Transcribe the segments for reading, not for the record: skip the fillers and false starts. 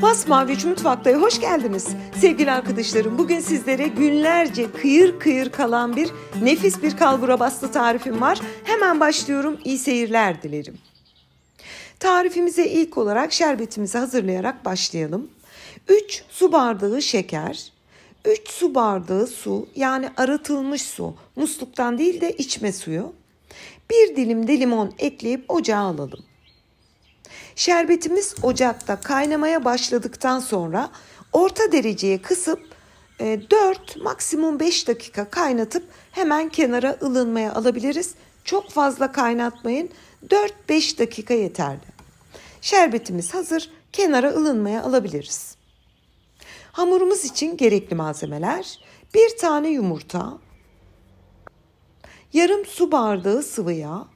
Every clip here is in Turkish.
Masmavi Mutfakta'ya hoş geldiniz. Sevgili arkadaşlarım, bugün sizlere günlerce kıyır kıyır kalan bir nefis bir kalbura bastı tarifim var. Hemen başlıyorum. İyi seyirler dilerim. Tarifimize ilk olarak şerbetimizi hazırlayarak başlayalım. 3 su bardağı şeker, 3 su bardağı su, yani arıtılmış su, musluktan değil de içme suyu, 1 dilim de limon ekleyip ocağa alalım. Şerbetimiz ocakta kaynamaya başladıktan sonra orta dereceye kısıp 4 maksimum 5 dakika kaynatıp hemen kenara ılınmaya alabiliriz. Çok fazla kaynatmayın. 4-5 dakika yeterli. Şerbetimiz hazır. Kenara ılınmaya alabiliriz. Hamurumuz için gerekli malzemeler: 1 tane yumurta, yarım su bardağı sıvı yağ.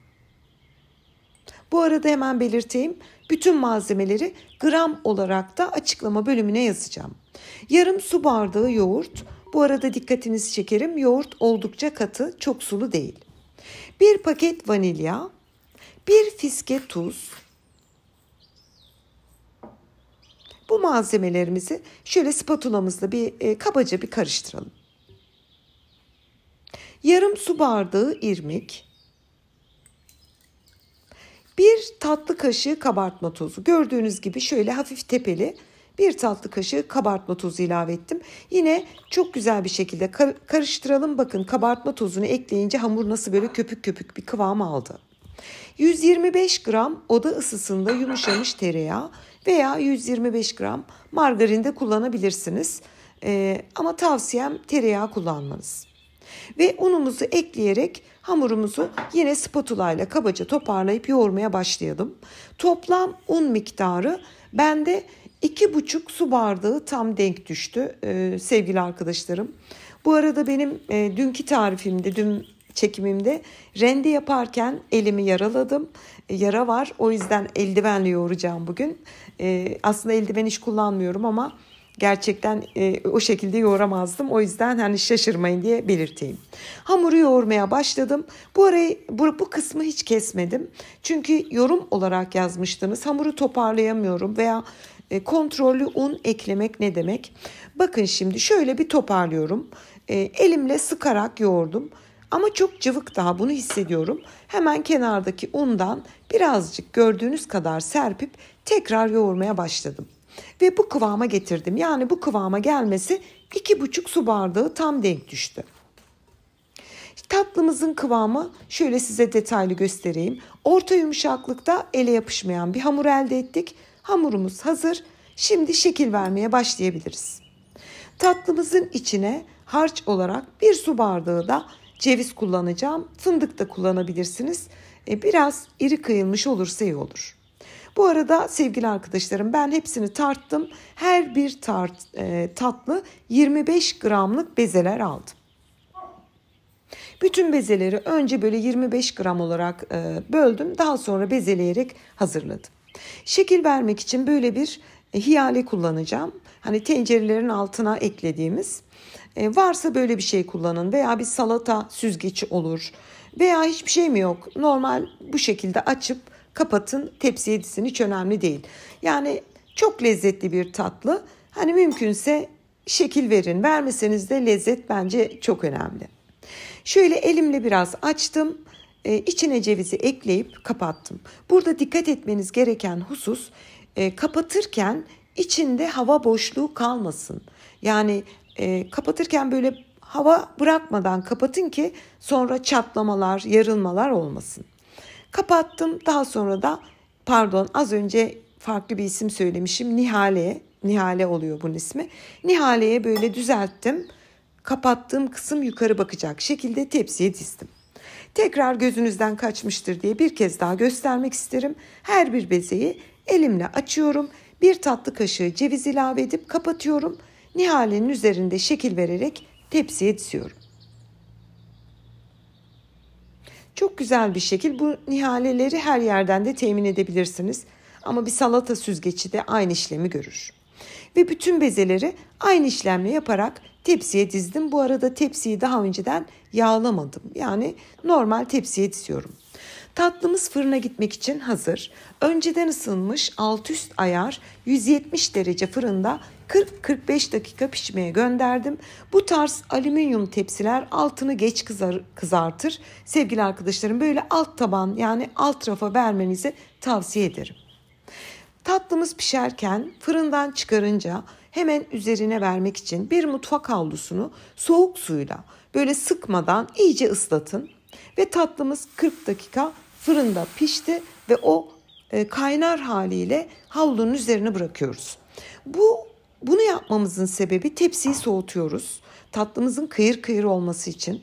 Bu arada hemen belirteyim, bütün malzemeleri gram olarak da açıklama bölümüne yazacağım. Yarım su bardağı yoğurt. Bu arada dikkatinizi çekerim, yoğurt oldukça katı, çok sulu değil. 1 paket vanilya, 1 fiske tuz. Bu malzemelerimizi şöyle spatulamızla kabaca bir karıştıralım. Yarım su bardağı irmik. 1 tatlı kaşığı kabartma tozu. Gördüğünüz gibi şöyle hafif tepeli 1 tatlı kaşığı kabartma tozu ilave ettim. Yine çok güzel bir şekilde karıştıralım. Bakın, kabartma tozunu ekleyince hamur nasıl böyle köpük köpük bir kıvam aldı. 125 gram oda ısısında yumuşamış tereyağı veya 125 gram margarin de kullanabilirsiniz. Ama tavsiyem tereyağı kullanmanız. Ve unumuzu ekleyerek hamurumuzu yine spatula ile kabaca toparlayıp yoğurmaya başlayalım. Toplam un miktarı bende 2,5 su bardağı tam denk düştü sevgili arkadaşlarım. Bu arada benim dünkü tarifimde, dün çekimimde rende yaparken elimi yaraladım. Yara var, o yüzden eldivenle yoğuracağım bugün. Aslında eldiven hiç kullanmıyorum ama gerçekten o şekilde yoğuramazdım. O yüzden hani şaşırmayın diye belirteyim. Hamuru yoğurmaya başladım. Bu kısmı hiç kesmedim. Çünkü yorum olarak yazmıştınız, hamuru toparlayamıyorum veya kontrollü un eklemek ne demek? Bakın şimdi şöyle bir toparlıyorum. Elimle sıkarak yoğurdum. Ama çok cıvık, daha bunu hissediyorum. Hemen kenardaki undan birazcık gördüğünüz kadar serpip tekrar yoğurmaya başladım. Ve bu kıvama getirdim. Yani bu kıvama gelmesi 2,5 su bardağı tam denk düştü. Tatlımızın kıvamı şöyle size detaylı göstereyim. Orta yumuşaklıkta, ele yapışmayan bir hamur elde ettik. Hamurumuz hazır. Şimdi şekil vermeye başlayabiliriz. Tatlımızın içine harç olarak 1 su bardağı da ceviz kullanacağım. Fındık da kullanabilirsiniz. Biraz iri kıyılmış olursa iyi olur. Bu arada sevgili arkadaşlarım, ben hepsini tarttım. Her bir tatlı 25 gramlık bezeler aldım. Bütün bezeleri önce böyle 25 gram olarak böldüm. Daha sonra bezeleyerek hazırladım. Şekil vermek için böyle bir hiyale kullanacağım. Hani tencerelerin altına eklediğimiz. Varsa böyle bir şey kullanın veya bir salata süzgeci olur. Veya hiçbir şey mi yok, normal bu şekilde açıp kapatın, tepsiye dizin, hiç önemli değil. Yani çok lezzetli bir tatlı. Hani mümkünse şekil verin. Vermeseniz de lezzet bence çok önemli. Şöyle elimle biraz açtım. İçine cevizi ekleyip kapattım. Burada dikkat etmeniz gereken husus, kapatırken içinde hava boşluğu kalmasın. Yani kapatırken böyle hava bırakmadan kapatın ki sonra çatlamalar, yarılmalar olmasın. Kapattım. Daha sonra da az önce farklı bir isim söylemişim. Nihale oluyor bunun ismi. Nihaleye böyle düzelttim. Kapattığım kısım yukarı bakacak şekilde tepsiye dizdim. Tekrar gözünüzden kaçmıştır diye bir kez daha göstermek isterim. Her bir bezeyi elimle açıyorum. 1 tatlı kaşığı ceviz ilave edip kapatıyorum. Nihalenin üzerinde şekil vererek tepsiye diziyorum. Çok güzel bir şekil. Bu nihaleleri her yerden de temin edebilirsiniz. Ama bir salata süzgeci de aynı işlemi görür. Ve bütün bezeleri aynı işlemle yaparak tepsiye dizdim. Bu arada tepsiyi daha önceden yağlamadım. Yani normal tepsiye diziyorum. Tatlımız fırına gitmek için hazır. Önceden ısınmış alt üst ayar 170 derece fırında 40-45 dakika pişmeye gönderdim. Bu tarz alüminyum tepsiler altını geç kızartır. Sevgili arkadaşlarım, böyle alt taban yani alt rafa vermenizi tavsiye ederim. Tatlımız pişerken fırından çıkarınca hemen üzerine vermek için bir mutfak havlusunu soğuk suyla böyle sıkmadan iyice ıslatın. Ve tatlımız 40 dakika fırında pişti ve o kaynar haliyle havlunun üzerine bırakıyoruz. Bunu yapmamızın sebebi, tepsiyi soğutuyoruz. Tatlımızın kıyır kıyır olması için.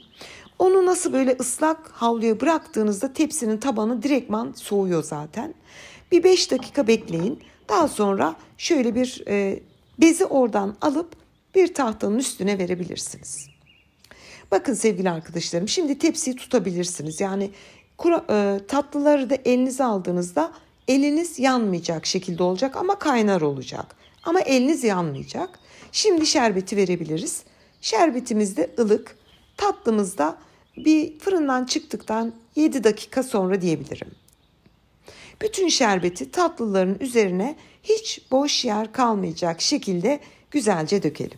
Onu nasıl böyle ıslak havluya bıraktığınızda tepsinin tabanı direktman soğuyor zaten. Bir 5 dakika bekleyin. Daha sonra şöyle bir bezi oradan alıp bir tahtanın üstüne verebilirsiniz. Bakın sevgili arkadaşlarım, şimdi tepsiyi tutabilirsiniz. Yani tatlıları da elinize aldığınızda eliniz yanmayacak şekilde olacak ama kaynar olacak. Ama eliniz yanmayacak. Şimdi şerbeti verebiliriz. Şerbetimiz de ılık. Tatlımız da bir fırından çıktıktan 7 dakika sonra diyebilirim. Bütün şerbeti tatlıların üzerine hiç boş yer kalmayacak şekilde güzelce dökelim.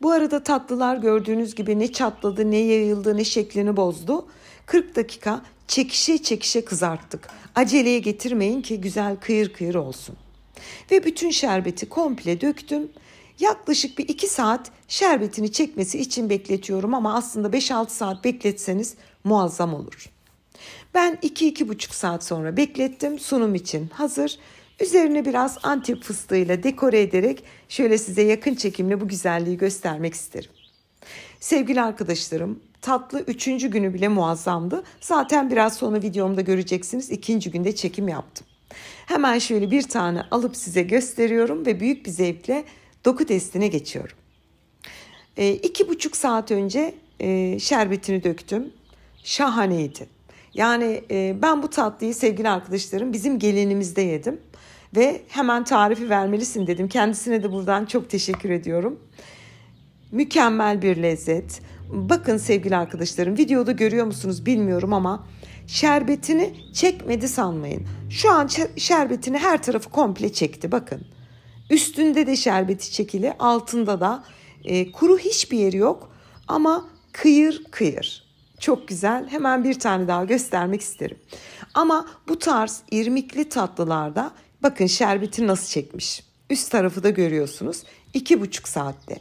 Bu arada tatlılar gördüğünüz gibi ne çatladı, ne yayıldı, ne şeklini bozdu. 40 dakika çekişe çekişe kızarttık. Aceleye getirmeyin ki güzel kıyır kıyır olsun. Ve bütün şerbeti komple döktüm. Yaklaşık bir 2 saat şerbetini çekmesi için bekletiyorum ama aslında 5-6 saat bekletseniz muazzam olur. Ben 2-2,5 saat sonra beklettim. Sunum için hazır. Üzerine biraz Antep fıstığıyla dekore ederek şöyle size yakın çekimle bu güzelliği göstermek isterim. Sevgili arkadaşlarım, tatlı 3. günü bile muazzamdı. Zaten biraz sonra videomda göreceksiniz. 2. günde çekim yaptım. Hemen şöyle bir tane alıp size gösteriyorum ve büyük bir zevkle doku testine geçiyorum. 2,5 saat önce şerbetini döktüm. Şahaneydi. Yani ben bu tatlıyı sevgili arkadaşlarım bizim gelinimizde yedim. Ve hemen tarifi vermelisin dedim. Kendisine de buradan çok teşekkür ediyorum. Mükemmel bir lezzet. Bakın sevgili arkadaşlarım, videoda görüyor musunuz bilmiyorum ama şerbetini çekmedi sanmayın. Şu an şerbetini her tarafı komple çekti, bakın. Üstünde de şerbeti çekili, altında da kuru hiçbir yeri yok ama kıyır kıyır. Çok güzel. Hemen bir tane daha göstermek isterim. Ama bu tarz irmikli tatlılarda bakın şerbeti nasıl çekmiş. Üst tarafı da görüyorsunuz. 2,5 saatte.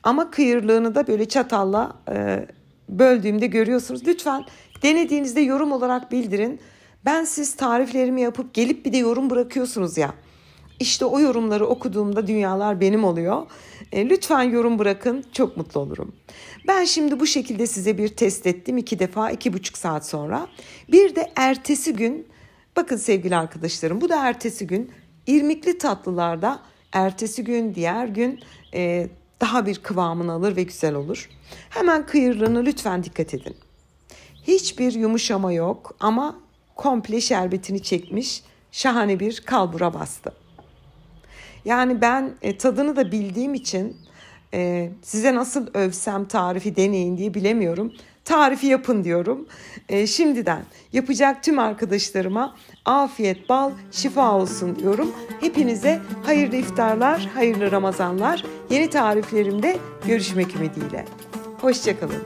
Ama kıyırlığını da böyle çatalla böldüğümde görüyorsunuz. Lütfen denediğinizde yorum olarak bildirin. Ben siz tariflerimi yapıp gelip bir de yorum bırakıyorsunuz ya. İşte o yorumları okuduğumda dünyalar benim oluyor. Lütfen yorum bırakın, çok mutlu olurum. Ben şimdi bu şekilde size bir test ettim 2 defa 2,5 saat sonra. Bir de ertesi gün, bakın sevgili arkadaşlarım, bu da ertesi gün irmikli tatlılarda ertesi gün, diğer gün daha bir kıvamını alır ve güzel olur. Hemen kıyırlığına lütfen dikkat edin. Hiçbir yumuşama yok ama komple şerbetini çekmiş, şahane bir kalbura bastı. Yani ben tadını da bildiğim için size nasıl övsem tarifi deneyin diye bilemiyorum. Tarifi yapın diyorum. Şimdiden yapacak tüm arkadaşlarıma afiyet, bal, şifa olsun diyorum. Hepinize hayırlı iftarlar, hayırlı Ramazanlar. Yeni tariflerimde görüşmek ümidiyle. Hoşça kalın.